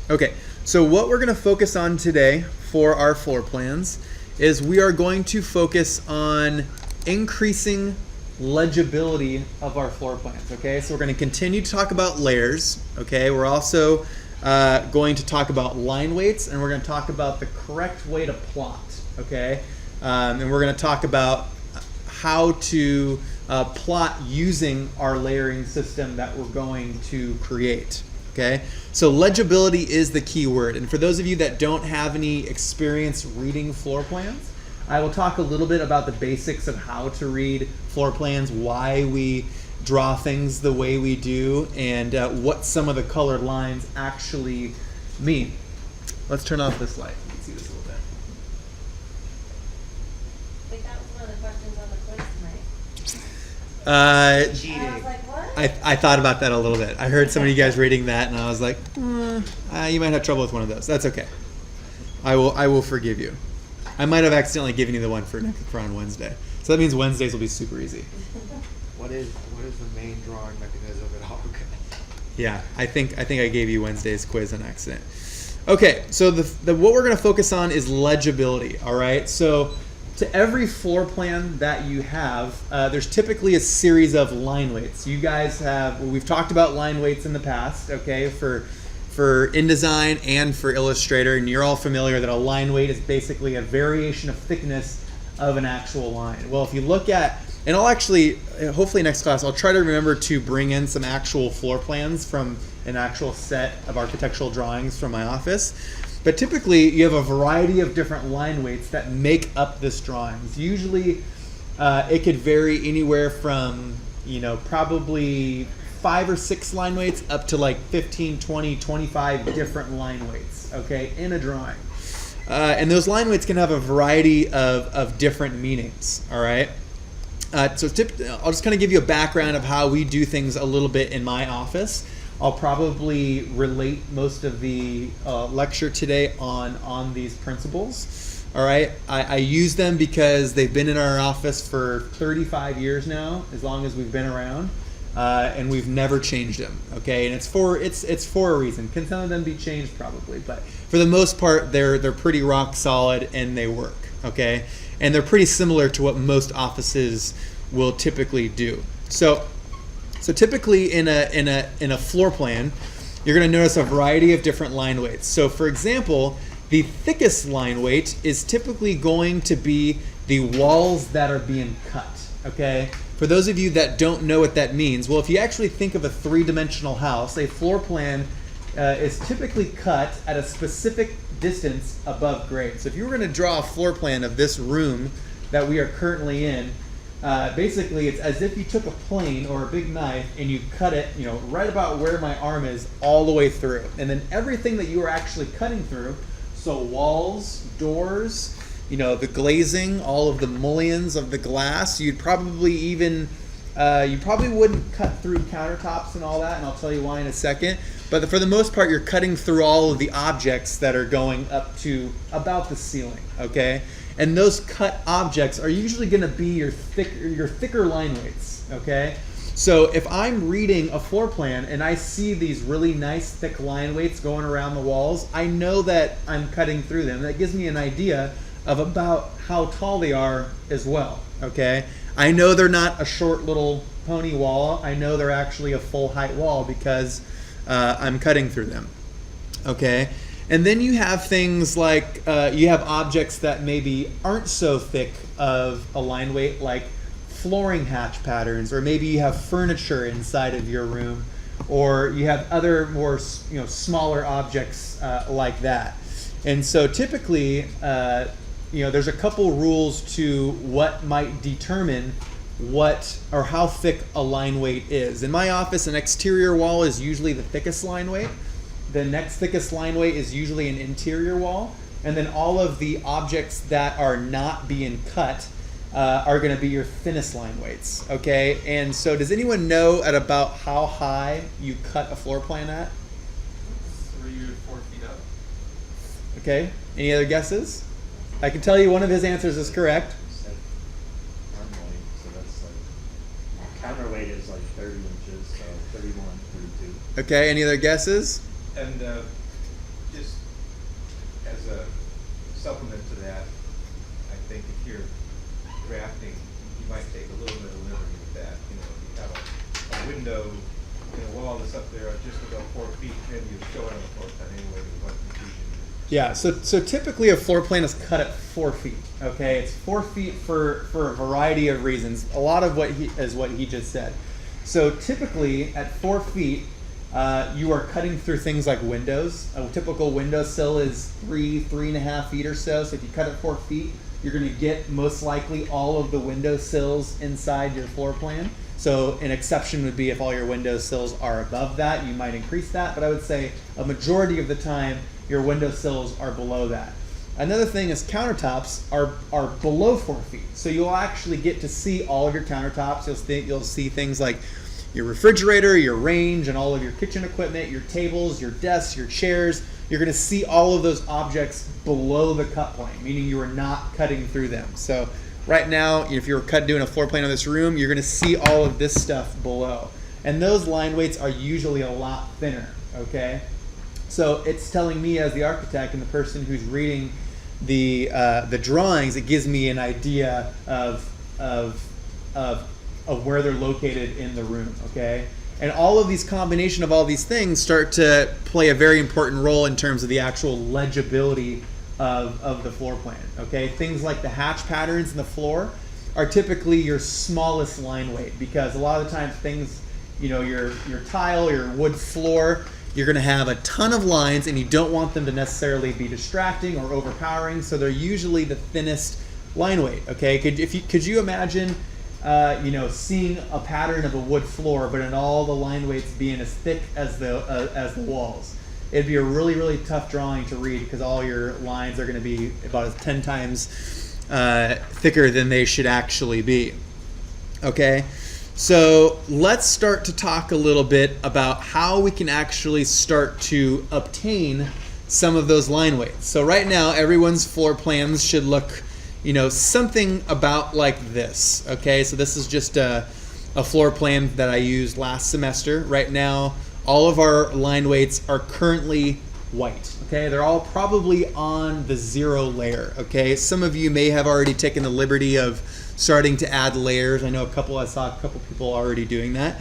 Okay, so what we're going to focus on today for our floor plans is we are going to focus on increasing legibility of our floor plans. Okay, so we're going to continue to talk about layers. Okay, we're also going to talk about line weights, and we're going to talk about the correct way to plot. Okay, and we're going to talk about how to plot using our layering system that we're going to create. Okay, so legibility is the key word, and for those of you that don't have any experience reading floor plans, I will talk a little bit about the basics of how to read floor plans, why we draw things the way we do, and what some of the colored lines actually mean. Let's turn off this light. You can see this a little bit. I think that was one of the questions on the quiz tonight. Cheating. I was like, what? I thought about that a little bit. I heard some of you guys reading that, and I was like, you might have trouble with one of those. That's okay. I will forgive you. I might have accidentally given you the one for on Wednesday. So that means Wednesdays will be super easy. What is the main drawing mechanism at Autocad? Yeah, I think I gave you Wednesday's quiz on accident. Okay, so what we're going to focus on is legibility. All right, so to every floor plan that you have, there's typically a series of line weights. You guys we've talked about line weights in the past, okay, for InDesign and for Illustrator, and you're all familiar that a line weight is basically a variation of thickness of an actual line. Well, if you look at, and I'll actually, hopefully next class, I'll try to remember to bring in some actual floor plans from an actual set of architectural drawings from my office. But typically, you have a variety of different line weights that make up this drawings. Usually, it could vary anywhere from, probably 5 or 6 line weights up to like 15, 20, 25 different line weights, okay, in a drawing. And those line weights can have a variety of different meanings, all right? I'll just kind of give you a background of how we do things a little bit in my office. I'll probably relate most of the lecture today on these principles. All right, I use them because they've been in our office for 35 years now, as long as we've been around, and we've never changed them. Okay, and it's for a reason. Can some of them be changed? Probably, but for the most part, they're pretty rock solid and they work. Okay, and they're pretty similar to what most offices will typically do. So typically in a floor plan, you're going to notice a variety of different line weights. So for example, the thickest line weight is typically going to be the walls that are being cut. Okay? For those of you that don't know what that means, well, if you actually think of a three-dimensional house, a floor plan is typically cut at a specific distance above grade. So if you were going to draw a floor plan of this room that we are currently in, basically it's as if you took a plane or a big knife and you cut it, right about where my arm is all the way through. And then everything that you are actually cutting through, so walls, doors, the glazing, all of the mullions of the glass, you probably wouldn't cut through countertops and all that, and I'll tell you why in a second. But for the most part, you're cutting through all of the objects that are going up to about the ceiling, okay? And those cut objects are usually going to be your thicker line weights, okay? So if I'm reading a floor plan and I see these really nice thick line weights going around the walls, I know that I'm cutting through them. That gives me an idea of about how tall they are as well, okay? I know they're not a short little pony wall. I know they're actually a full height wall because I'm cutting through them, okay? And then you have things like, you have objects that maybe aren't so thick of a line weight, like flooring hatch patterns, or maybe you have furniture inside of your room, or you have other more smaller objects like that. And so typically, there's a couple rules to what might determine what or how thick a line weight is. In my office, an exterior wall is usually the thickest line weight. The next thickest line weight is usually an interior wall. And then all of the objects that are not being cut are going to be your thinnest line weights. Okay? And so does anyone know at about how high you cut a floor plan at? 3 to 4 feet up. Okay. Any other guesses? I can tell you one of his answers is correct. Normally, so that's like counterweight is like 30 inches, so 31, 32. Okay. Any other guesses? And just as a supplement to that, I think if you're drafting, you might take a little bit of liberty with that. You know, if you have a window, you know, wall that's up there just about 4 feet, and you show it on the floor plan anyway, there's one confusion. Yeah, so typically a floor plan is cut at 4 feet. Okay, it's 4 feet for a variety of reasons. A lot of what he just said. So typically at 4 feet, you are cutting through things like windows. A typical windowsill is 3.5 feet or so. So if you cut at 4 feet, you're going to get most likely all of the windowsills inside your floor plan. So an exception would be if all your windowsills are above that, you might increase that. But I would say a majority of the time, your windowsills are below that. Another thing is countertops are below 4 feet. So you'll actually get to see all of your countertops. You'll see things like your refrigerator, your range, and all of your kitchen equipment, your tables, your desks, your chairs. You're going to see all of those objects below the cut plane, meaning you are not cutting through them. So right now, if you're doing a floor plan of this room, you're going to see all of this stuff below. And those line weights are usually a lot thinner, okay? So it's telling me as the architect and the person who's reading the drawings, it gives me an idea of where they're located in the room, okay? And all of these combination of all these things start to play a very important role in terms of the actual legibility of the floor plan, okay? Things like the hatch patterns in the floor are typically your smallest line weight, because a lot of the times things, you know, your tile, your wood floor, you're going to have a ton of lines, and you don't want them to necessarily be distracting or overpowering, so they're usually the thinnest line weight, okay? Could you imagine seeing a pattern of a wood floor, but in all the line weights being as thick as the walls? It'd be a really, really tough drawing to read, because all your lines are going to be about 10 times thicker than they should actually be. Okay, so let's start to talk a little bit about how we can actually start to obtain some of those line weights. So right now, everyone's floor plans should look, something about like this. Okay, so this is just a floor plan that I used last semester. Right now, all of our line weights are currently white. Okay, they're all probably on the 0 layer. Okay, some of you may have already taken the liberty of starting to add layers. I saw a couple people already doing that.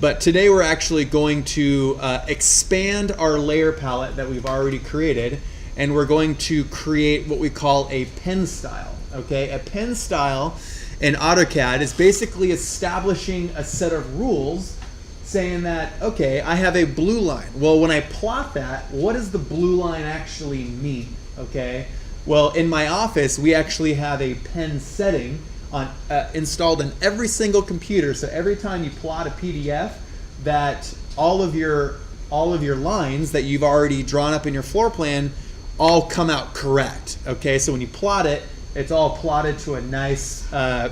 But today we're actually going to expand our layer palette that we've already created, and we're going to create what we call a pen style. Okay, a pen style in AutoCAD is basically establishing a set of rules saying that, okay, I have a blue line. Well, when I plot that, what does the blue line actually mean? Okay, well, in my office, we actually have a pen setting installed in every single computer. So every time you plot a PDF, that all of your lines that you've already drawn up in your floor plan all come out correct. Okay, so when you plot it, it's all plotted to a nice,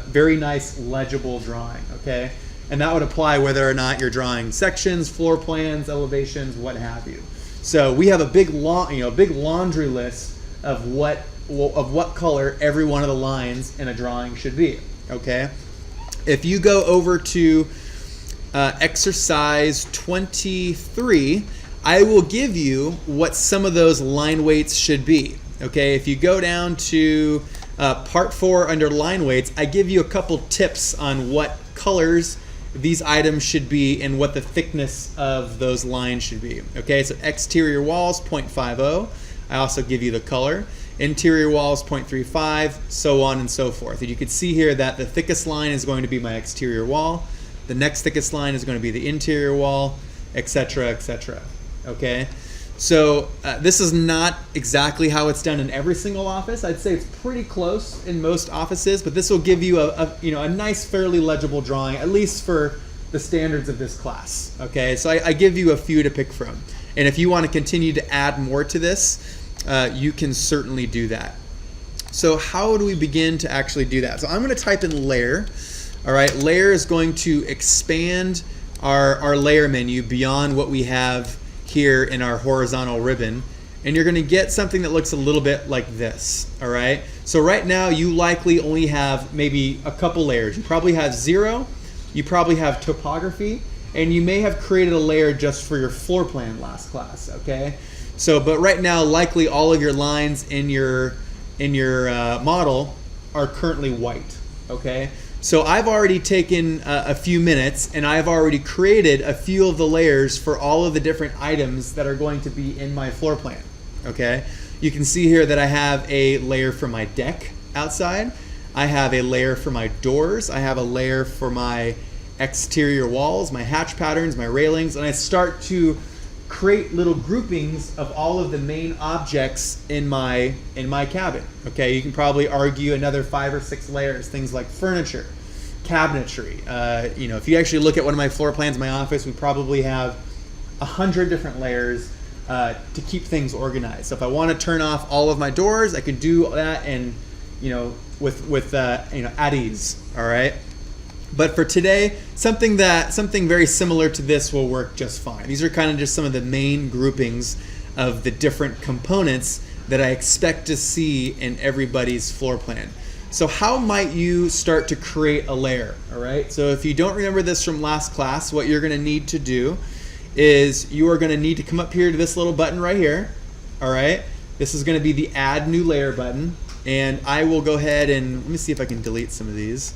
very nice legible drawing. Okay, and that would apply whether or not you're drawing sections, floor plans, elevations, what have you. So we have a big laundry list of what color every one of the lines in a drawing should be. Okay, if you go over to exercise 23, I will give you what some of those line weights should be. Okay, if you go down to part 4 under line weights, I give you a couple tips on what colors these items should be and what the thickness of those lines should be. Okay, so exterior walls 0.50. I also give you the color. Interior walls 0.35, so on and so forth. And you can see here that the thickest line is going to be my exterior wall. The next thickest line is going to be the interior wall, etc., etc. Okay, so this is not exactly how it's done in every single office. I'd say it's pretty close in most offices, but this will give you a nice, fairly legible drawing, at least for the standards of this class. Okay, so I give you a few to pick from, and if you want to continue to add more to this, you can certainly do that. So how do we begin to actually do that? So I'm going to type in layer. All right, layer is going to expand our layer menu beyond what we have here in our horizontal ribbon, and you're going to get something that looks a little bit like this. All right, so right now you likely only have maybe a couple layers. You probably have 0, you probably have topography, and you may have created a layer just for your floor plan last class. Okay, So, but right now, likely all of your lines in your model are currently white. Okay. So I've already taken a few minutes and I've already created a few of the layers for all of the different items that are going to be in my floor plan. Okay. You can see here that I have a layer for my deck outside. I have a layer for my doors. I have a layer for my exterior walls, my hatch patterns, my railings, and I start to create little groupings of all of the main objects in my cabin. Okay, you can probably argue another 5 or 6 layers, things like furniture, cabinetry. If you actually look at one of my floor plans in my office, we probably have 100 different layers to keep things organized. So if I want to turn off all of my doors, I can do that, and with at ease. All right. But for today, something very similar to this will work just fine. These are kind of just some of the main groupings of the different components that I expect to see in everybody's floor plan. So how might you start to create a layer? All right. So if you don't remember this from last class, what you're going to need to do is you are going to need to come up here to this little button right here. All right. This is going to be the Add New Layer button. And I will go ahead and let me see if I can delete some of these.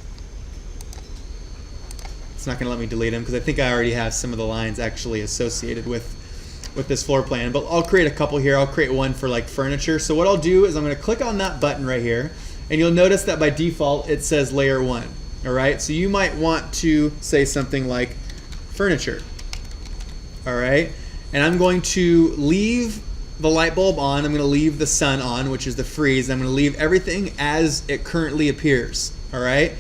It's not going to let me delete them because I think I already have some of the lines actually associated with this floor plan. But I'll create a couple here. I'll create one for like furniture. So what I'll do is I'm going to click on that button right here, and you'll notice that by default it says layer 1. All right. So you might want to say something like furniture. All right. And I'm going to leave the light bulb on. I'm going to leave the sun on, which is the freeze. I'm going to leave everything as it currently appears. All right.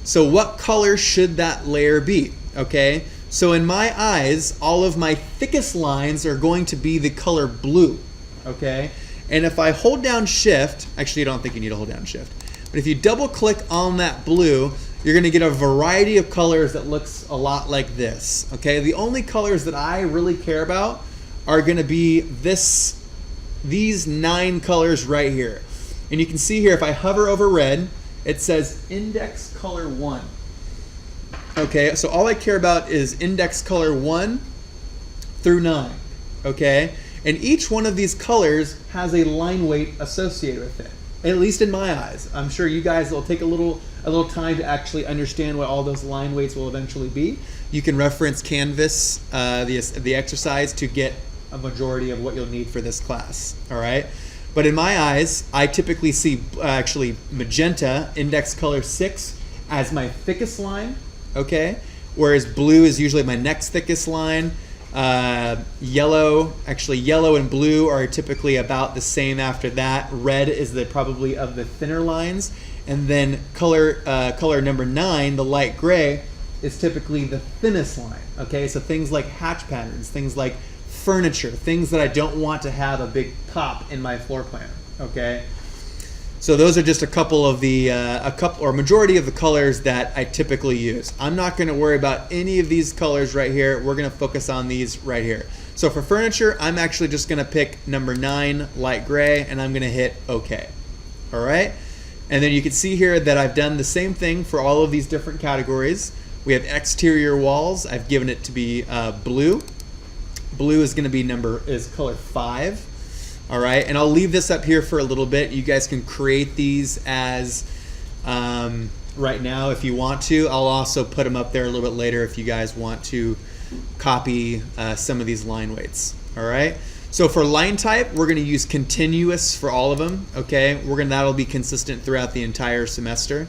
So what color should that layer be? Okay, so in my eyes, all of my thickest lines are going to be the color blue. Okay, and if I hold down shift, actually I don't think you need to hold down shift, but if you double click on that blue, you're going to get a variety of colors that looks a lot like this. Okay, the only colors that I really care about are going to be these 9 colors right here. And you can see here, if I hover over red, it says index color 1. Okay, so all I care about is index color 1 through 9. Okay, and each one of these colors has a line weight associated with it, at least in my eyes. I'm sure you guys will take a little time to actually understand what all those line weights will eventually be. You can reference Canvas, the exercise, to get a majority of what you'll need for this class. All right. But in my eyes, I typically see actually magenta, index color 6, as my thickest line, okay? Whereas blue is usually my next thickest line. Yellow and blue are typically about the same after that. Red is probably of the thinner lines. And then color number 9, the light gray, is typically the thinnest line, okay? So things like hatch patterns, things like furniture, things that I don't want to have a big pop in my floor plan. Okay, so those are just a couple of the majority of the colors that I typically use. I'm not going to worry about any of these colors right here. We're going to focus on these right here. So for furniture, I'm actually just going to pick number 9, light gray, and I'm going to hit OK. All right, and then you can see here that I've done the same thing for all of these different categories. We have exterior walls. I've given it to be blue. Blue is going to be color 5. All right, and I'll leave this up here for a little bit. You guys can create these as right now if you want to. I'll also put them up there a little bit later if you guys want to copy some of these line weights. All right, so for line type, we're going to use continuous for all of them. Okay, that'll be consistent throughout the entire semester.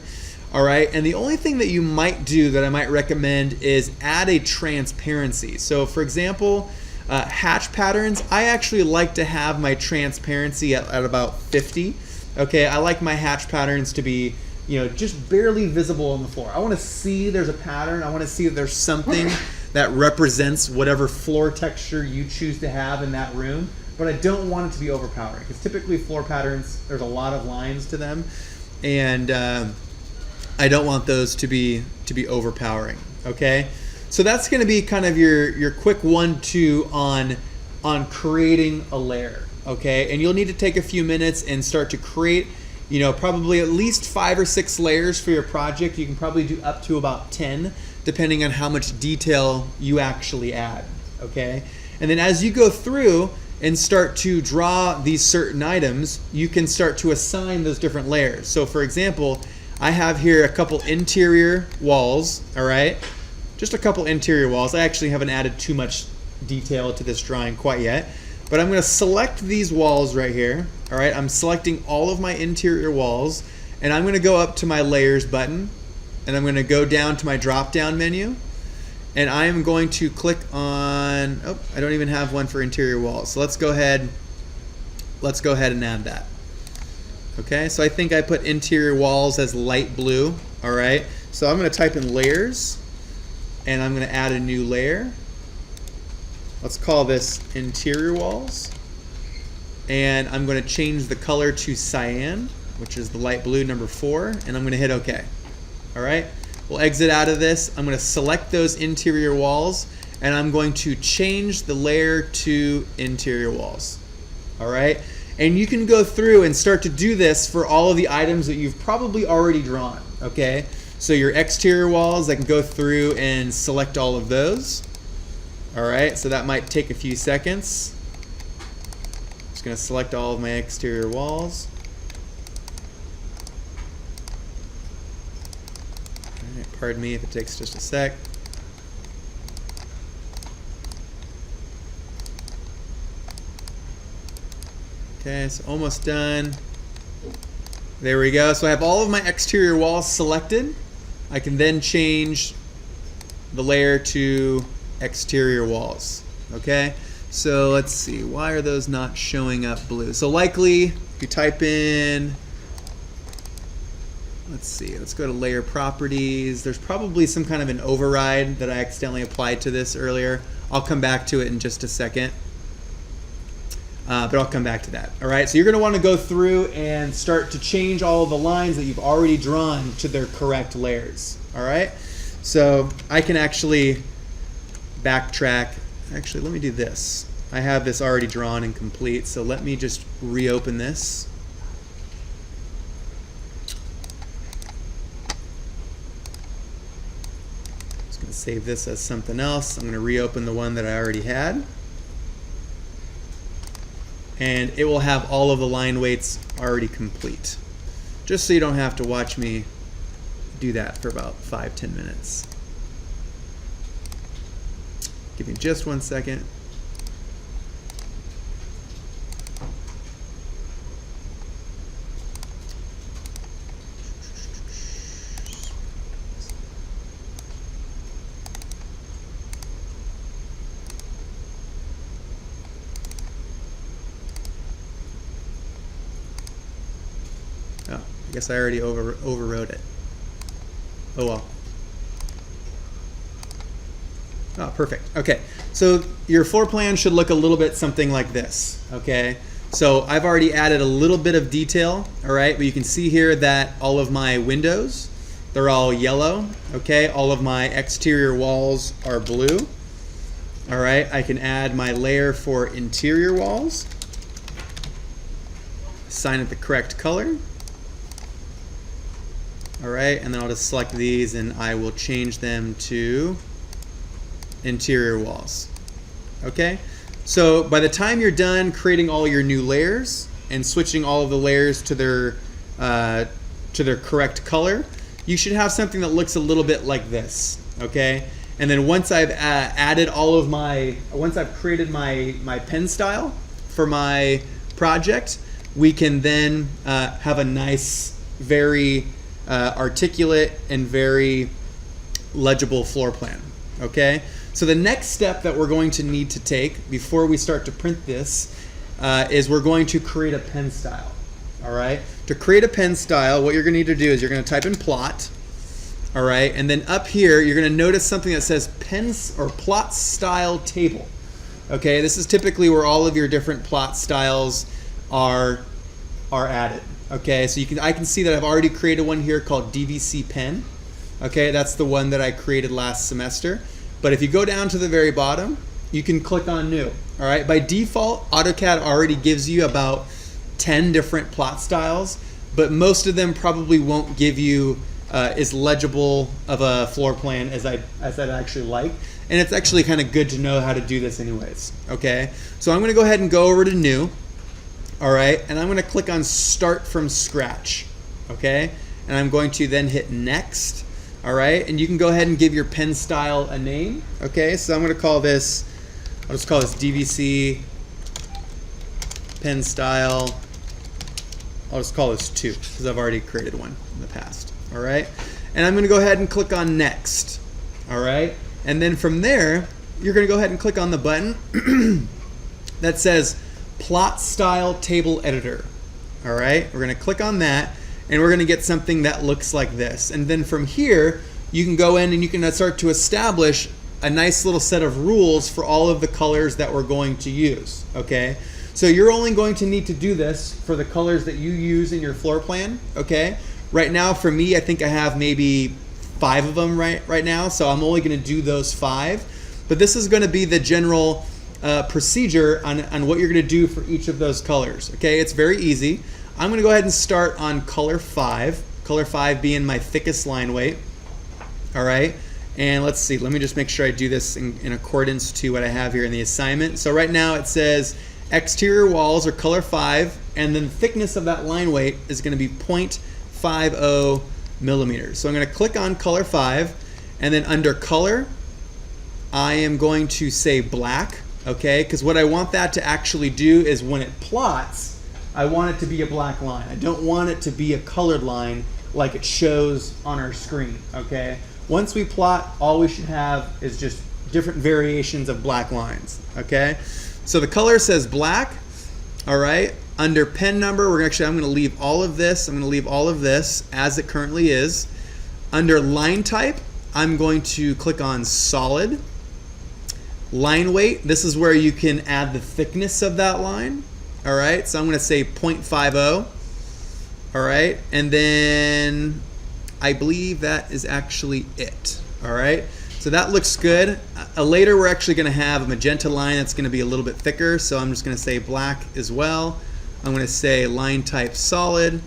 All right, and the only thing that you might do that I might recommend is add a transparency. So for example, hatch patterns, I actually like to have my transparency at about 50. Okay, I like my hatch patterns to be, just barely visible on the floor. I want to see there's a pattern. I want to see that there's something that represents whatever floor texture you choose to have in that room, but I don't want it to be overpowering because typically floor patterns, there's a lot of lines to them, and I don't want those to be overpowering. Okay. So that's going to be kind of your quick 1-2 on creating a layer, okay? And you'll need to take a few minutes and start to create, probably at least 5 or 6 layers for your project. You can probably do up to about 10, depending on how much detail you actually add, okay? And then as you go through, and start to draw these certain items, you can start to assign those different layers. So for example, I have here a couple interior walls, all right? Just a couple interior walls. I actually haven't added too much detail to this drawing quite yet, but I'm gonna select these walls right here, all right? I'm selecting all of my interior walls, and I'm gonna go up to my layers button, and I'm gonna go down to my drop-down menu, and I am going to click on, oh, I don't even have one for interior walls. So let's go ahead and add that. Okay, so I think I put interior walls as light blue, all right? So I'm gonna type in layers, and I'm gonna add a new layer. Let's call this interior walls. And I'm gonna change the color to cyan, which is the light blue, number 4, and I'm gonna hit okay, all right? We'll exit out of this. I'm going to select those interior walls, and I'm going to change the layer to interior walls. All right? And you can go through and start to do this for all of the items that you've probably already drawn. Okay? So your exterior walls, I can go through and select all of those. All right? So that might take a few seconds. Just going to select all of my exterior walls. Pardon me if it takes just a sec. Okay, so almost done. There we go. So I have all of my exterior walls selected. I can then change the layer to exterior walls. Okay, so let's see. Why are those not showing up blue? So likely, if you type in, let's see, let's go to layer properties. There's probably some kind of an override that I accidentally applied to this earlier. I'll come back to it in just a second. But I'll come back to that. All right, so you're going to want to go through and start to change all of the lines that you've already drawn to their correct layers. All right, so I can actually backtrack. Actually, let me do this. I have this already drawn and complete, so let me just reopen this. Just going to save this as something else. I'm going to reopen the one that I already had. And it will have all of the line weights already complete. Just so you don't have to watch me do that for about 5-10 minutes. Give me just 1 second. Oh, I guess I already overrode it. Oh well. Oh, perfect. Okay, so your floor plan should look a little bit something like this. Okay, so I've already added a little bit of detail. All right, but you can see here that all of my windows, they're all yellow. Okay, all of my exterior walls are blue. All right, I can add my layer for interior walls. Assign it the correct color. All right, and then I'll just select these and I will change them to interior walls. Okay, so by the time you're done creating all your new layers and switching all of the layers to their correct color, you should have something that looks a little bit like this. Okay, and then once I've added all of once I've created my pen style for my project, we can then have a nice, very articulate and very legible floor plan. Okay, so the next step that we're going to need to take before we start to print this is we're going to create a pen style. All right, to create a pen style, what you're going to need to do is you're going to type in plot. All right, and then up here you're going to notice something that says pen or plot style table. Okay, this is typically where all of your different plot styles are added. Okay, so I can see that I've already created one here called DVC pen. Okay, that's the one that I created last semester. But if you go down to the very bottom, you can click on new. All right, by default, AutoCAD already gives you about 10 different plot styles, but most of them probably won't give you as legible of a floor plan as I'd actually like. and it's actually kind of good to know how to do this anyways. Okay, so I'm going to go ahead and go over to New. All right, and I'm going to click on Start from Scratch. Okay, and I'm going to then hit Next. All right, and you can go ahead and give your pen style a name. Okay, so I'm going to call this, I'll just call this DVC pen style. I'll just call this 2 because I've already created one in the past. All right, and I'm going to go ahead and click on Next. All right, and then from there, you're going to go ahead and click on the button that says Plot Style Table Editor. All right, we're going to click on that, and we're going to get something that looks like this. And then from here, you can go in and you can start to establish a nice little set of rules for all of the colors that we're going to use. Okay, so you're only going to need to do this for the colors that you use in your floor plan. Okay, right now for me, I think I have maybe 5 of them right now, so I'm only going to do those 5. But this is going to be the general procedure on what you're going to do for each of those colors. Okay, it's very easy. I'm going to go ahead and start on color 5. Color 5 being my thickest line weight. All right, and let's see. Let me just make sure I do this in accordance to what I have here in the assignment. So right now it says exterior walls are color 5, and then the thickness of that line weight is going to be 0.50 millimeters. So I'm going to click on color 5, and then under color, I am going to say black. Okay, because what I want that to actually do is when it plots, I want it to be a black line. I don't want it to be a colored line like it shows on our screen. Okay, once we plot, all we should have is just different variations of black lines. Okay, so the color says black. All right, under pen number, I'm going to leave all of this. I'm going to leave all of this as it currently is. Under line type, I'm going to click on solid. Line weight, this is where you can add the thickness of that line. All right, so I'm going to say 0.50. All right, and then I believe that is actually it. All right, so that looks good. Later, we're actually going to have a magenta line that's going to be a little bit thicker, so I'm just going to say black as well. I'm going to say line type solid.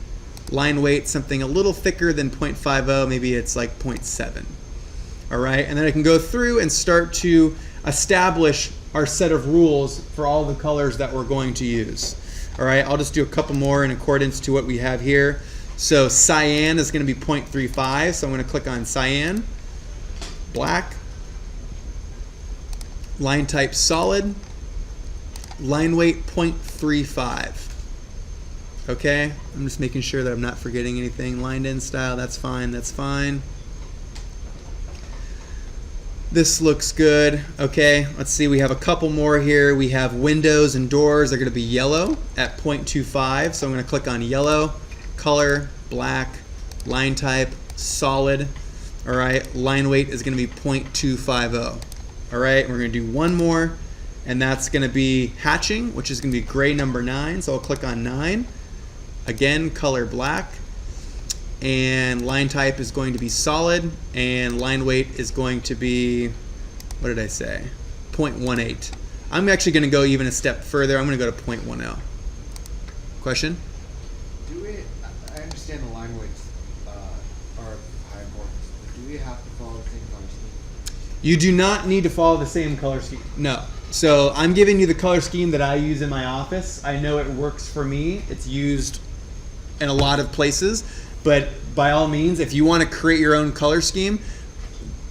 Line weight, something a little thicker than 0.50, maybe it's like 0.7. All right, and then I can go through and start to establish our set of rules for all the colors that we're going to use. All right, I'll just do a couple more in accordance to what we have here. So cyan is going to be 0.35, so I'm going to click on cyan. Black. Line type solid. Line weight 0.35. Okay, I'm just making sure that I'm not forgetting anything. Lined in style, that's fine, that's fine. This looks good. Okay, let's see, we have a couple more here. We have windows and doors. They're going to be yellow at 0.25. So I'm going to click on yellow, color, black, line type, solid. All right, line weight is going to be 0.250. All right, we're going to do one more, and that's going to be hatching, which is going to be gray number 9. So I'll click on 9. Again, color black. And line type is going to be solid, and line weight is going to be, what did I say? 0.18. I'm actually going to go even a step further. I'm going to go to 0.10. Question? I understand the line weights are high importance, but do we have to follow the same color scheme? You do not need to follow the same color scheme. No. So I'm giving you the color scheme that I use in my office. I know it works for me. It's used in a lot of places. But by all means, if you want to create your own color scheme,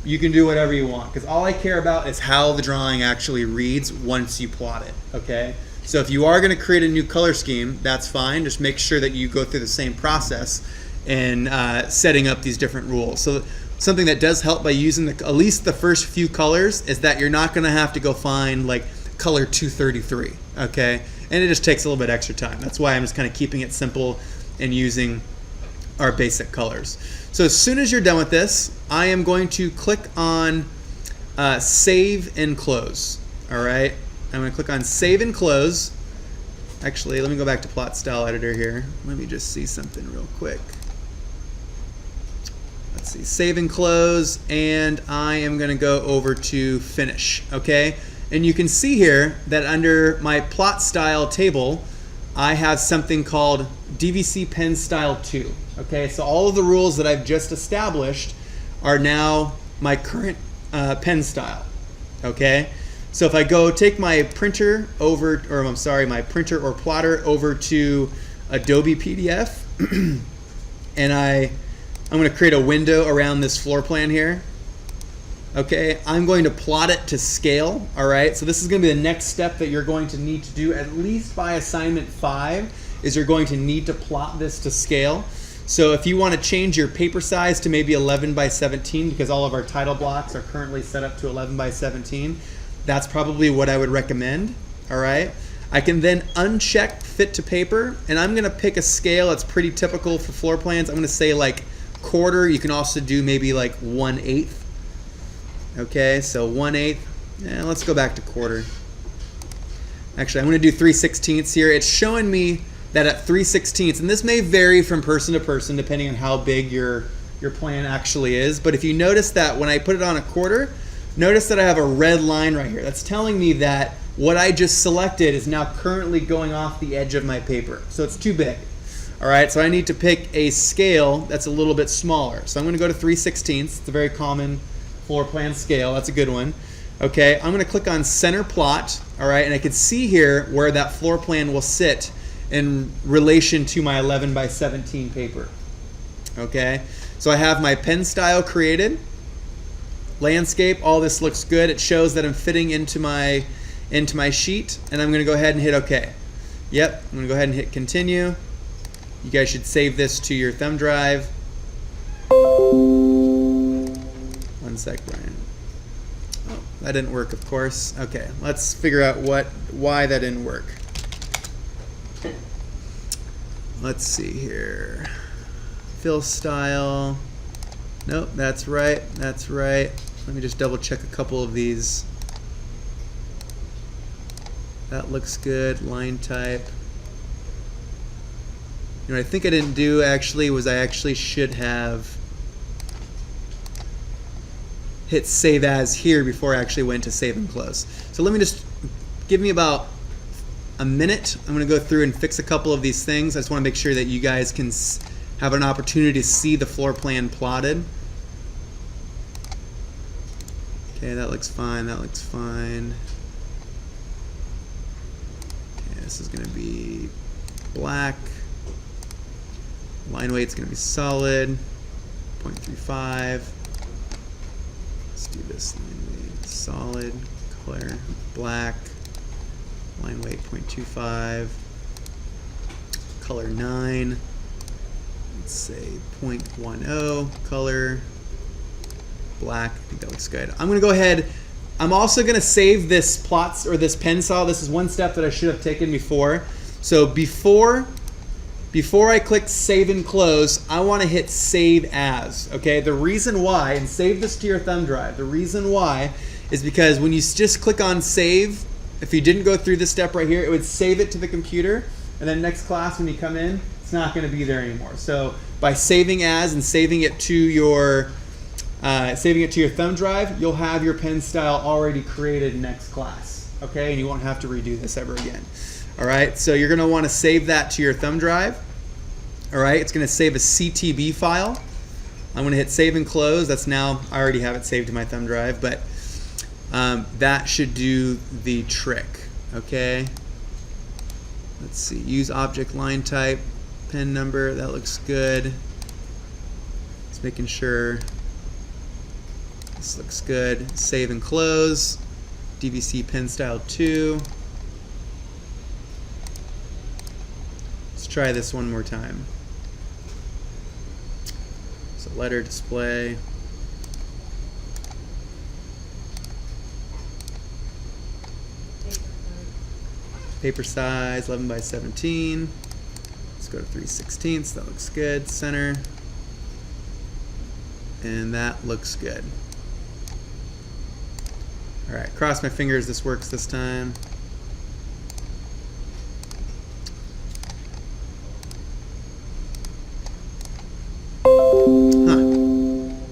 you can do whatever you want. Because all I care about is how the drawing actually reads once you plot it. Okay? So if you are going to create a new color scheme, that's fine. Just make sure that you go through the same process in setting up these different rules. So something that does help by using at least the first few colors is that you're not going to have to go find like color 233. Okay? And it just takes a little bit extra time. That's why I'm just kind of keeping it simple and using our basic colors. So as soon as you're done with this, I am going to click on Save and Close. All right, I'm going to click on Save and Close. Actually, let me go back to Plot Style Editor here. Let me just see something real quick. Let's see, Save and Close, and I am going to go over to Finish. Okay, and you can see here that under my Plot Style table, I have something called DVC Pen Style 2. Okay, so all of the rules that I've just established are now my current pen style. Okay, so if I go take my printer over, or I'm sorry, my printer or plotter over to Adobe PDF, and I'm going to create a window around this floor plan here. Okay, I'm going to plot it to scale. All right, so this is going to be the next step that you're going to need to do, at least by assignment 5, is you're going to need to plot this to scale. So if you want to change your paper size to maybe 11 by 17, because all of our title blocks are currently set up to 11 by 17, that's probably what I would recommend. All right, I can then uncheck fit to paper, and I'm going to pick a scale that's pretty typical for floor plans. I'm going to say like quarter. You can also do maybe like 1/8. Okay, so 1/8. Yeah, let's go back to quarter. Actually, I'm going to do 3/16 here. It's showing me that at 3/16, and this may vary from person to person depending on how big your plan actually is, but if you notice that when I put it on a quarter, notice that I have a red line right here. That's telling me that what I just selected is now currently going off the edge of my paper. So it's too big. All right, so I need to pick a scale that's a little bit smaller. So I'm going to go to 3/16. It's a very common floor plan scale. That's a good one. Okay, I'm going to click on center plot. All right, and I can see here where that floor plan will sit in relation to my 11 by 17 paper. Okay, so I have my pen style created. Landscape, all this looks good. It shows that I'm fitting into my sheet, and I'm going to go ahead and hit OK. Yep, I'm going to go ahead and hit continue. You guys should save this to your thumb drive. 1 sec, Brian. Oh, that didn't work, of course. Okay, let's figure out why that didn't work. Let's see here. Fill style. Nope, that's right. That's right. Let me just double check a couple of these. That looks good. Line type. You know what I think I didn't do actually was I actually should have hit save as here before I actually went to save and close. So let me just give me about a minute. I'm going to go through and fix a couple of these things. I just want to make sure that you guys can have an opportunity to see the floor plan plotted. Okay, that looks fine. That looks fine. Okay, this is going to be black. Line weight's going to be solid. 0.35. Let's do this. Line weight solid. Color black. Line weight 0.25. Color 9. Let's say 0.10. Color black. I think that looks good. I'm going to go ahead. I'm also going to save this plots or this pen style. This is one step that I should have taken before. So before I click save and close, I want to hit save as. Okay. The reason why, and save this to your thumb drive. The reason why is because when you just click on save, if you didn't go through this step right here, it would save it to the computer, and then next class when you come in, it's not going to be there anymore. So by saving as and saving it to your thumb drive, you'll have your pen style already created next class. Okay, and you won't have to redo this ever again. All right, so you're going to want to save that to your thumb drive. All right, it's going to save a CTB file. I'm going to hit save and close. That's now, I already have it saved to my thumb drive, but that should do the trick. Okay, let's see, use object line type, pen number, that looks good. Just making sure this looks good. Save and close. DVC pen style 2. Let's try this one more time. So letter display. Paper size 11 by 17. Let's go to 3/16. That looks good. Center. And that looks good. All right, cross my fingers this works this time. Huh.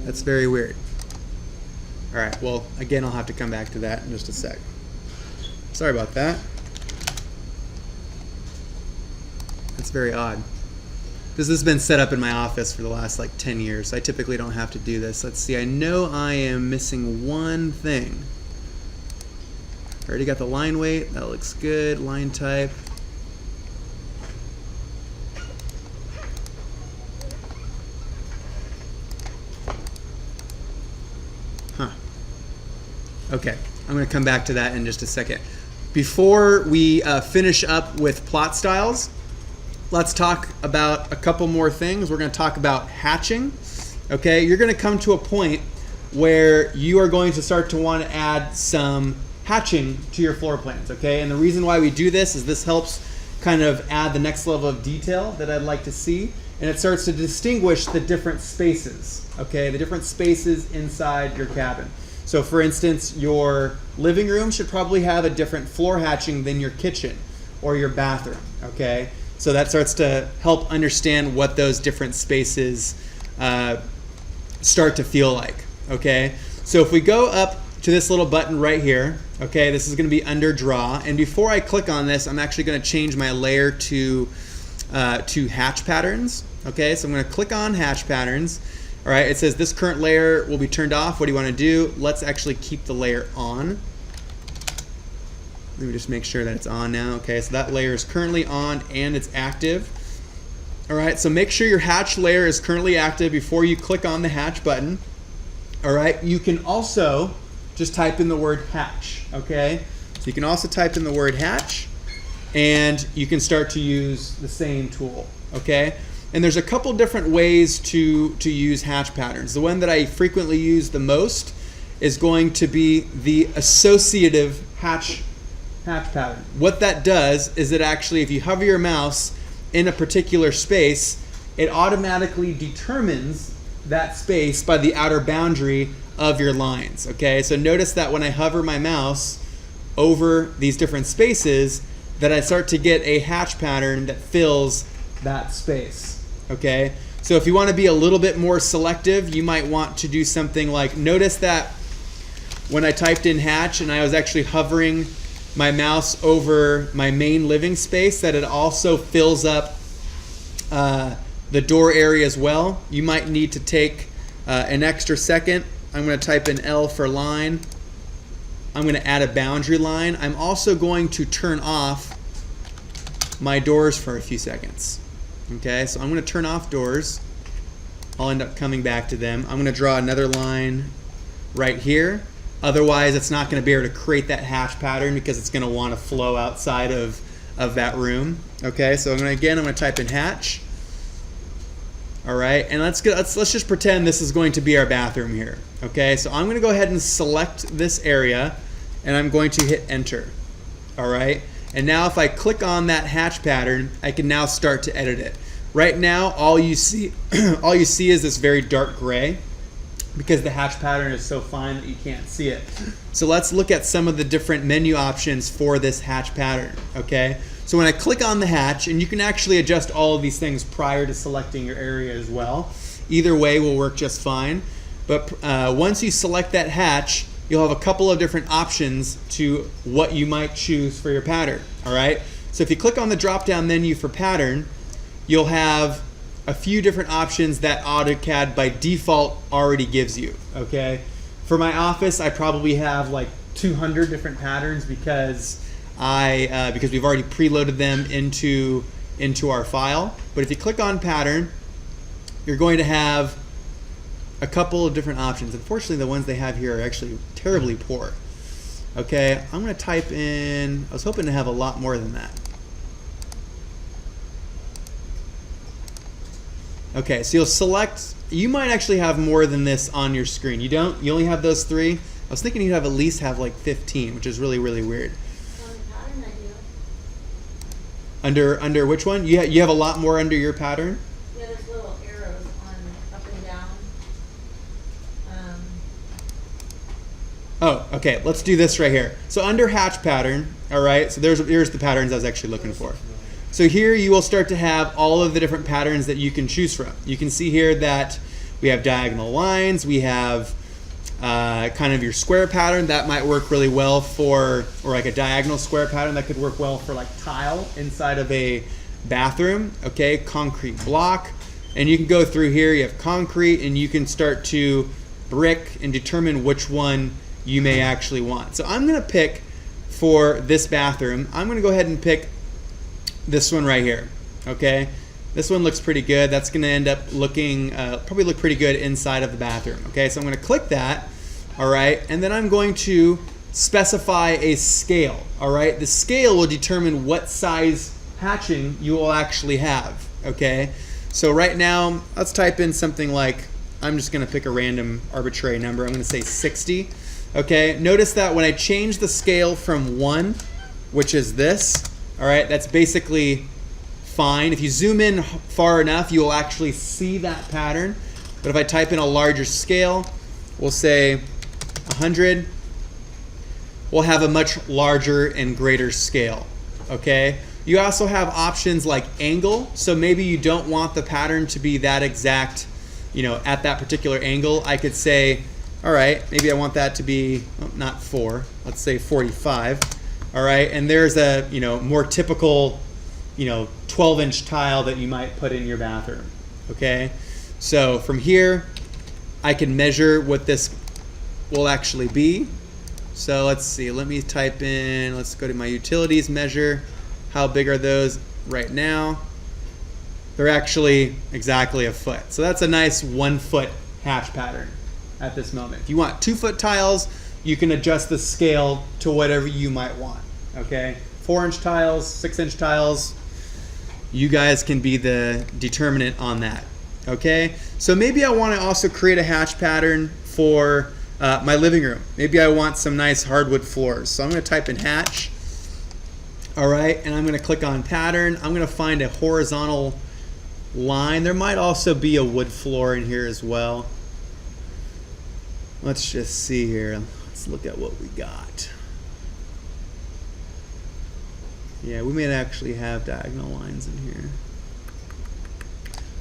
That's very weird. All right, well, again, I'll have to come back to that in just a sec. Sorry about that. That's very odd. This has been set up in my office for the last like 10 years. So I typically don't have to do this. Let's see, I know I am missing one thing. Already got the line weight. That looks good. Line type. Huh. Okay, I'm going to come back to that in just a second. Before we finish up with plot styles, let's talk about a couple more things. We're going to talk about hatching. Okay, you're going to come to a point where you are going to start to want to add some hatching to your floor plans. Okay, and the reason why we do this is this helps kind of add the next level of detail that I'd like to see, and it starts to distinguish the different spaces. Okay, the different spaces inside your cabin. So for instance, your living room should probably have a different floor hatching than your kitchen or your bathroom. Okay, so that starts to help understand what those different spaces start to feel like. Okay, so if we go up to this little button right here, okay, this is going to be under draw, and before I click on this, I'm actually going to change my layer to hatch patterns. Okay, so I'm going to click on hatch patterns. All right, it says this current layer will be turned off. What do you want to do? Let's actually keep the layer on. Let me just make sure that it's on now. Okay, so that layer is currently on and it's active. All right, so make sure your hatch layer is currently active before you click on the hatch button. All right, you can also just type in the word hatch. Okay, so you can also type in the word hatch and you can start to use the same tool. Okay. And there's a couple different ways to use hatch patterns. The one that I frequently use the most is going to be the associative hatch pattern. What that does is it actually, if you hover your mouse in a particular space, it automatically determines that space by the outer boundary of your lines. Okay, so notice that when I hover my mouse over these different spaces, that I start to get a hatch pattern that fills that space. Okay, so if you want to be a little bit more selective, you might want to do something like, notice that when I typed in hatch and I was actually hovering my mouse over my main living space, that it also fills up the door area as well. You might need to take an extra second. I'm going to type in L for line. I'm going to add a boundary line. I'm also going to turn off my doors for a few seconds. Okay, so I'm going to turn off doors. I'll end up coming back to them. I'm going to draw another line right here. Otherwise, it's not going to be able to create that hatch pattern because it's going to want to flow outside of that room. Okay, so I'm going to type in hatch. All right, and let's just pretend this is going to be our bathroom here. Okay, so I'm going to go ahead and select this area, and I'm going to hit enter. All right. And now if I click on that hatch pattern, I can now start to edit it. Right now, all you see is this very dark gray because the hatch pattern is so fine that you can't see it. So let's look at some of the different menu options for this hatch pattern. Okay, so when I click on the hatch, and you can actually adjust all of these things prior to selecting your area as well. Either way will work just fine. But once you select that hatch, you'll have a couple of different options to what you might choose for your pattern. All right, so if you click on the drop down menu for pattern, you'll have a few different options that AutoCAD by default already gives you. Okay, for my office, I probably have like 200 different patterns because we've already preloaded them into our file. But if you click on pattern, you're going to have a couple of different options. Unfortunately, the ones they have here are actually terribly poor. Okay, I'm going to type in, I was hoping to have a lot more than that. Okay, so you'll select, you might actually have more than this on your screen. You don't? You only have those 3? I was thinking you'd have at least have like 15, which is really, really weird. On the pattern I do. Under which one? You have a lot more under your pattern? Yeah, there's little arrows on up and down. Oh, okay, let's do this right here. So under hatch pattern, all right, so here's the patterns I was actually looking for. So here you will start to have all of the different patterns that you can choose from. You can see here that we have diagonal lines, we have kind of your square pattern. That might work really well for, or like a diagonal square pattern that could work well for like tile inside of a bathroom. Okay, concrete block. And you can go through here, you have concrete, and you can start to brick and determine which one you may actually want. So I'm going to pick for this bathroom, I'm going to go ahead and pick this one right here. Okay, this one looks pretty good. That's going to end up looking, probably look pretty good inside of the bathroom. Okay, so I'm going to click that. All right, and then I'm going to specify a scale. All right, the scale will determine what size hatching you will actually have. Okay, so right now, let's type in something like, I'm just going to pick a random arbitrary number. I'm going to say 60. Okay, notice that when I change the scale from 1, which is this, all right, that's basically fine. If you zoom in far enough, you will actually see that pattern. But if I type in a larger scale, we'll say 100, we'll have a much larger and greater scale. Okay, you also have options like angle. So maybe you don't want the pattern to be that exact, you know, at that particular angle. I could say, all right, maybe I want that to be, oh, not 4, let's say 45. All right, and there's a, you know, more typical, you know, 12-inch tile that you might put in your bathroom. Okay, so from here, I can measure what this will actually be. So let's see, let me type in, let's go to my utilities, measure. How big are those right now? They're actually exactly a foot. So that's a nice 1 foot hatch pattern at this moment. If you want 2 foot tiles, you can adjust the scale to whatever you might want. Okay, 4-inch tiles, 6-inch tiles, you guys can be the determinant on that. Okay, so maybe I want to also create a hatch pattern for my living room. Maybe I want some nice hardwood floors. So I'm going to type in hatch. All right, and I'm going to click on pattern. I'm going to find a horizontal line. There might also be a wood floor in here as well. Let's just see here. Let's look at what we got. Yeah, we may actually have diagonal lines in here.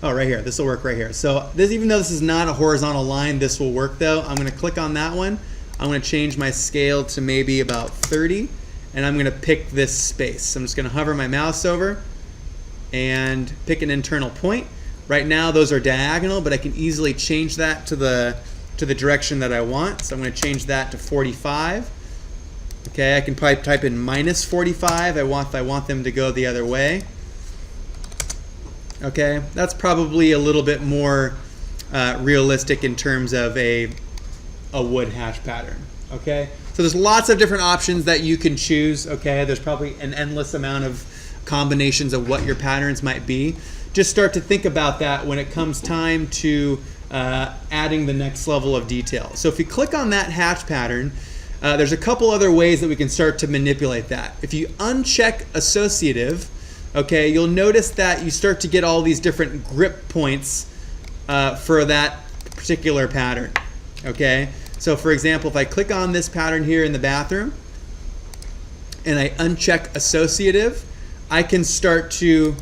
Oh, right here. This will work right here. So this, even though this is not a horizontal line, this will work though. I'm going to click on that one. I'm going to change my scale to maybe about 30, and I'm going to pick this space. So I'm just going to hover my mouse over and pick an internal point. Right now those are diagonal, but I can easily change that to the direction that I want. So I'm going to change that to 45. Okay, I can probably type in minus 45 if I want them to go the other way. Okay, that's probably a little bit more realistic in terms of a wood hatch pattern. Okay, so there's lots of different options that you can choose. Okay, there's probably an endless amount of combinations of what your patterns might be. Just start to think about that when it comes time to adding the next level of detail. So if you click on that hatch pattern, there's a couple other ways that we can start to manipulate that. If you uncheck associative, okay, you'll notice that you start to get all these different grip points for that particular pattern. Okay, so for example, if I click on this pattern here in the bathroom and I uncheck associative, I can start to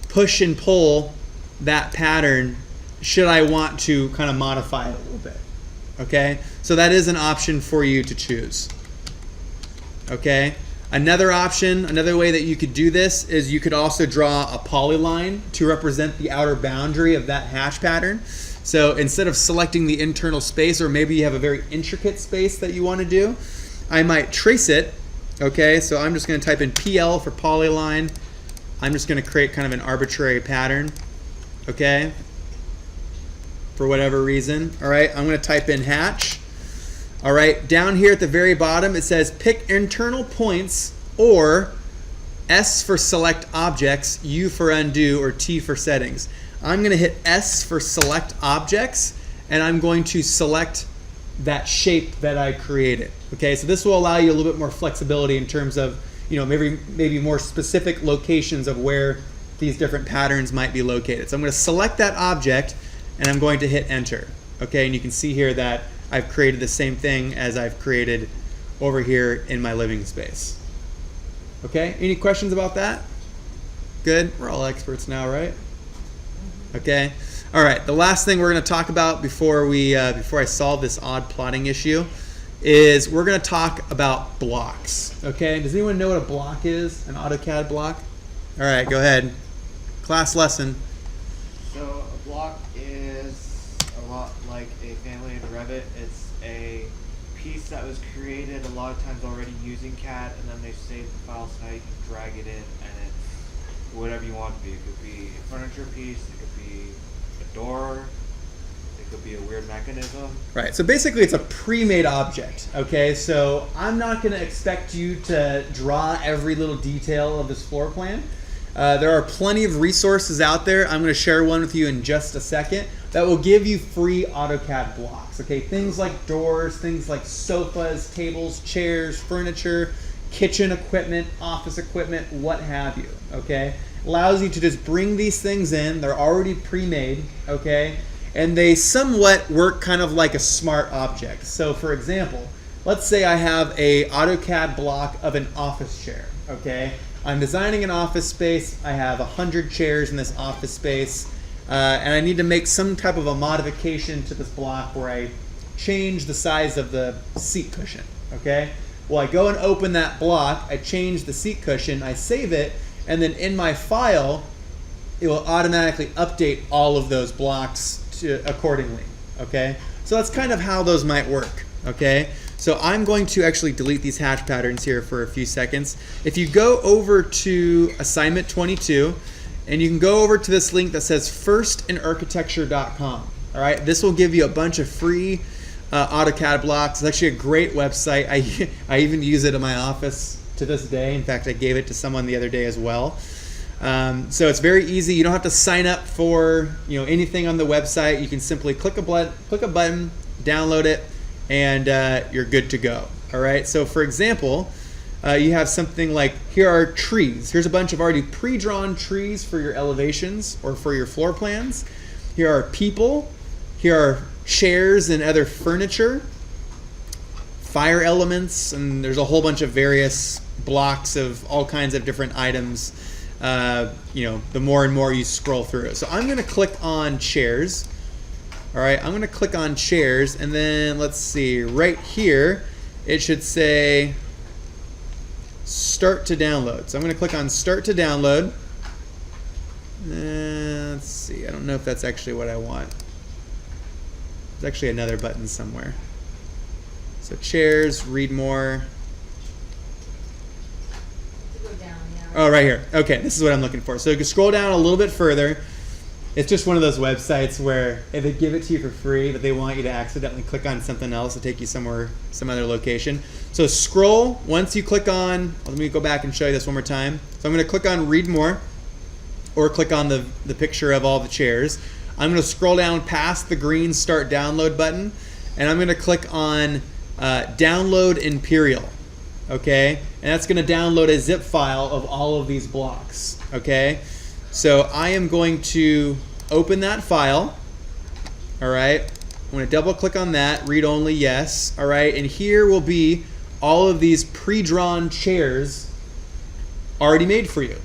push and pull that pattern should I want to kind of modify it a little bit. Okay, so that is an option for you to choose. Okay, another option, another way that you could do this is you could also draw a polyline to represent the outer boundary of that hash pattern. So instead of selecting the internal space, or maybe you have a very intricate space that you want to do, I might trace it. Okay, so I'm just going to type in PL for polyline. I'm just going to create kind of an arbitrary pattern. Okay, for whatever reason. All right, I'm going to type in hatch. All right, down here at the very bottom it says pick internal points, or S for select objects, U for undo, or T for settings. I'm going to hit S for select objects, and I'm going to select that shape that I created. Okay, so this will allow you a little bit more flexibility in terms of, you know, maybe more specific locations of where these different patterns might be located. So I'm going to select that object and I'm going to hit enter. Okay, and you can see here that I've created the same thing as I've created over here in my living space. Okay, any questions about that? Good, we're all experts now, right? Okay, all right, the last thing we're going to talk about before I solve this odd plotting issue is we're going to talk about blocks. Okay, does anyone know what a block is? An AutoCAD block? All right, go ahead. Class lesson. So a block is a lot like a family in Revit. It's a piece that was created a lot of times already using CAD, and then they save the file so now you can drag it in and it's whatever you want it to be. It could be a furniture piece, it could be a door, it could be a weird mechanism. Right, so basically it's a pre-made object, okay? So I'm not gonna expect you to draw every little detail of this floor plan. There are plenty of resources out there. I'm gonna share one with you in just a second that will give you free AutoCAD blocks, okay? Things like doors, things like sofas, tables, chairs, furniture, kitchen equipment, office equipment, what have you, okay? Allows you to just bring these things in. They're already pre-made, okay? And they somewhat work kind of like a smart object. So for example, let's say I have a AutoCAD block of an office chair, okay? I'm designing an office space. I have 100 chairs in this office space, and I need to make some type of a modification to this block where I change the size of the seat cushion, okay? Well, I go and open that block, I change the seat cushion, I save it, and then in my file, it will automatically update all of those blocks accordingly, okay? So that's kind of how those might work, okay? So I'm going to actually delete these hatch patterns here for a few seconds. If you go over to assignment 22, and you can go over to this link that says firstinarchitecture.com, all right? This will give you a bunch of free AutoCAD blocks. It's actually a great website. I even use it in my office to this day. In fact, I gave it to someone the other day as well. So it's very easy. You don't have to sign up for anything on the website. You can simply click a button, download it, and you're good to go. All right. So for example, you have something like, here are trees. Here's a bunch of already pre-drawn trees for your elevations or for your floor plans. Here are people. Here are chairs and other furniture, fire elements, and there's a whole bunch of various blocks of all kinds of different items. The more and more you scroll through. So I'm going to click on chairs. All right, I'm going to click on chairs, and then let's see, right here, it should say start to download. So I'm going to click on start to download. Let's see, I don't know if that's actually what I want. There's actually another button somewhere. So chairs, read more. To go down, yeah. Oh, right here. Okay, this is what I'm looking for. So you can scroll down a little bit further. It's just one of those websites where if they give it to you for free, but they want you to accidentally click on something else to take you somewhere, some other location. So scroll. Once you click on, let me go back and show you this one more time. So I'm going to click on read more, or click on the picture of all the chairs. I'm going to scroll down past the green start download button, and I'm going to click on download Imperial. Okay, and that's going to download a zip file of all of these blocks. Okay, so I am going to open that file. All right, I'm going to double click on that, read only, yes. All right, and here will be all of these pre-drawn chairs already made for you.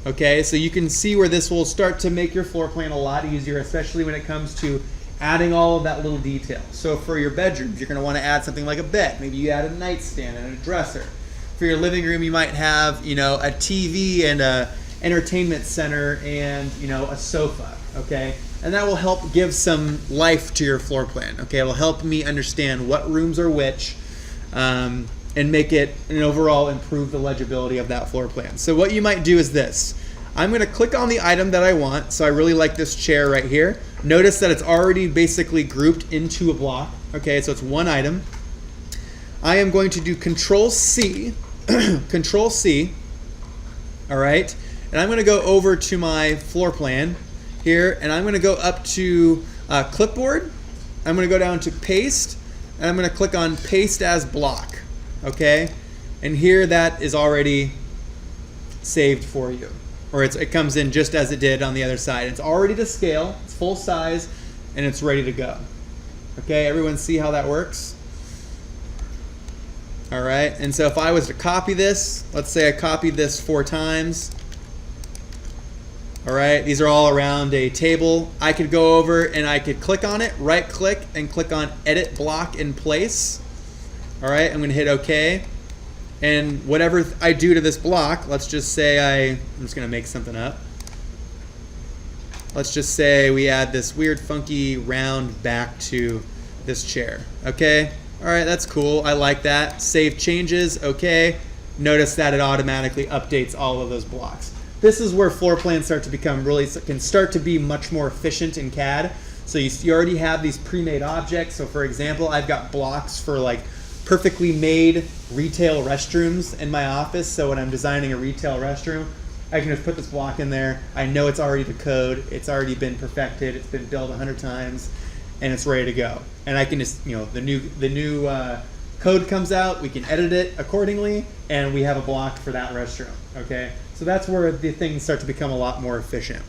Okay, so you can see where this will start to make your floor plan a lot easier, especially when it comes to adding all of that little detail. So for your bedrooms, you're going to want to add something like a bed. Maybe you add a nightstand and a dresser. For your living room, you might have, a TV and a entertainment center and, a sofa, okay? And that will help give some life to your floor plan, okay? It will help me understand what rooms are which, and make it and overall improve the legibility of that floor plan. So what you might do is this. I'm going to click on the item that I want. So I really like this chair right here. Notice that it's already basically grouped into a block. Okay, so it's one item. I am going to do Control C, Control C. All right, and I'm going to go over to my floor plan here, and I'm going to go up to Clipboard. I'm going to go down to Paste, and I'm going to click on Paste as Block. Okay, and here that is already saved for you, or it comes in just as it did on the other side. It's already to scale, it's full size, and it's ready to go. Okay, everyone see how that works? All right, and so if I was to copy this, let's say I copied this 4 times. All right, these are all around a table. I could go over and I could click on it, right click, and click on Edit Block in Place. All right, I'm going to hit OK. And whatever I do to this block, let's just say I'm just going to make something up. Let's just say we add this weird, funky, round back to this chair. Okay, All right, that's cool. I like that. Save changes. Okay. Notice that it automatically updates all of those blocks. This is where floor plans start to become can start to be much more efficient in CAD. So you already have these pre-made objects. So for example, I've got blocks for like perfectly made retail restrooms in my office. So when I'm designing a retail restroom, I can just put this block in there. I know it's already the code. It's already been perfected. It's been built 100 times, and it's ready to go. And I can just, the new code comes out. We can edit it accordingly, and we have a block for that restroom. Okay, so that's where the things start to become a lot more efficient.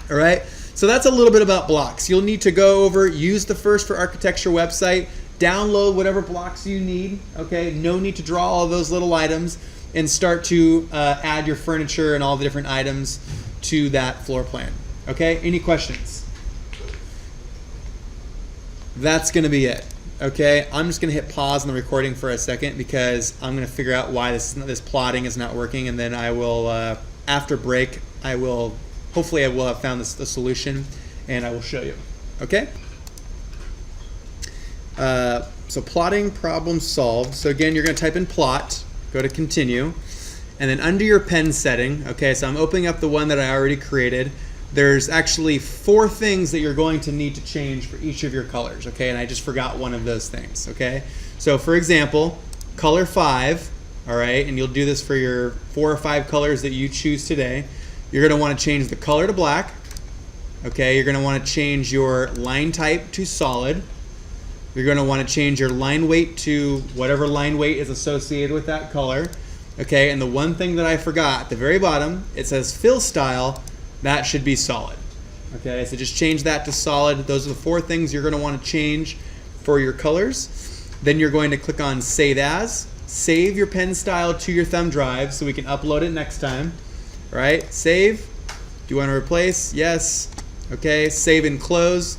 All right, so that's a little bit about blocks. You'll need to go over, use the First for Architecture website, download whatever blocks you need. Okay, no need to draw all those little items, and start to add your furniture and all the different items to that floor plan. Okay, any questions? That's gonna be it. Okay, I'm just gonna hit pause on the recording for a second because I'm gonna figure out why this plotting is not working, and then I will, after break, hopefully I will have found the solution, and I will show you. Okay? So plotting problem solved. So again, you're gonna type in plot, go to continue, and then under your pen setting, okay, so I'm opening up the one that I already created. There's actually 4 things that you're going to need to change for each of your colors, okay, and I just forgot one of those things, okay? So for example, color 5, all right, and you'll do this for your 4 or 5 colors that you choose today. You're gonna wanna change the color to black, okay? You're gonna wanna change your line type to solid. You're going to want to change your line weight to whatever line weight is associated with that color. Okay, and the one thing that I forgot at the very bottom, it says fill style. That should be solid. Okay, so just change that to solid. Those are the 4 things you're going to want to change for your colors. Then you're going to click on Save As. Save your pen style to your thumb drive so we can upload it next time. All right, save. Do you want to replace? Yes. Okay, save and close.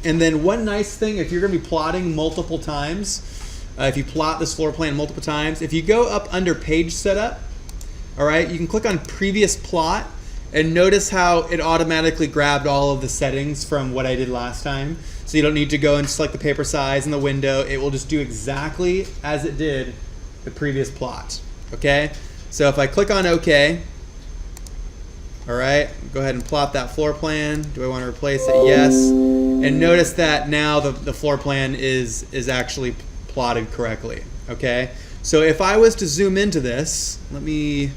And then one nice thing, if you're going to be plotting multiple times, if you plot this floor plan multiple times, if you go up under page setup, all right, you can click on previous plot and notice how it automatically grabbed all of the settings from what I did last time. So you don't need to go and select the paper size and the window. It will just do exactly as it did the previous plot. Okay, so if I click on OK, all right, go ahead and plot that floor plan. Do I want to replace it? Yes. And notice that now the floor plan is actually plotted correctly. Okay, so if I was to zoom into this, let me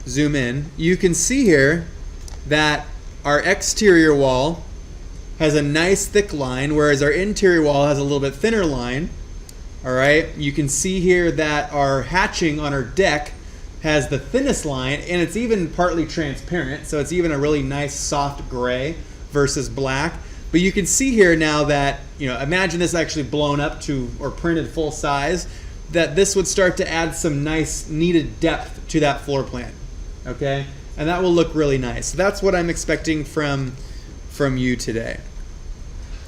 zoom in. You can see here that our exterior wall has a nice thick line, whereas our interior wall has a little bit thinner line. All right, you can see here that our hatching on our deck has the thinnest line, and it's even partly transparent, so it's even a really nice soft gray versus black. But you can see here now that, imagine this actually blown up to or printed full size, that this would start to add some nice needed depth to that floor plan. Okay, and that will look really nice. So that's what I'm expecting from you today.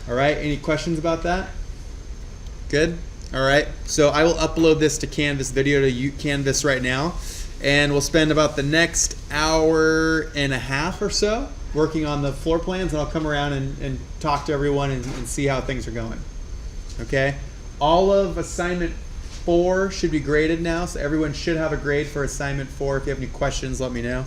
All right, any questions about that? Good. All right, so I will upload this to Canvas video to Canvas right now. And we'll spend about the next hour and a half or so working on the floor plans, and I'll come around and talk to everyone and see how things are going. Okay? All of assignment 4 should be graded now, so everyone should have a grade for assignment 4. If you have any questions, let me know.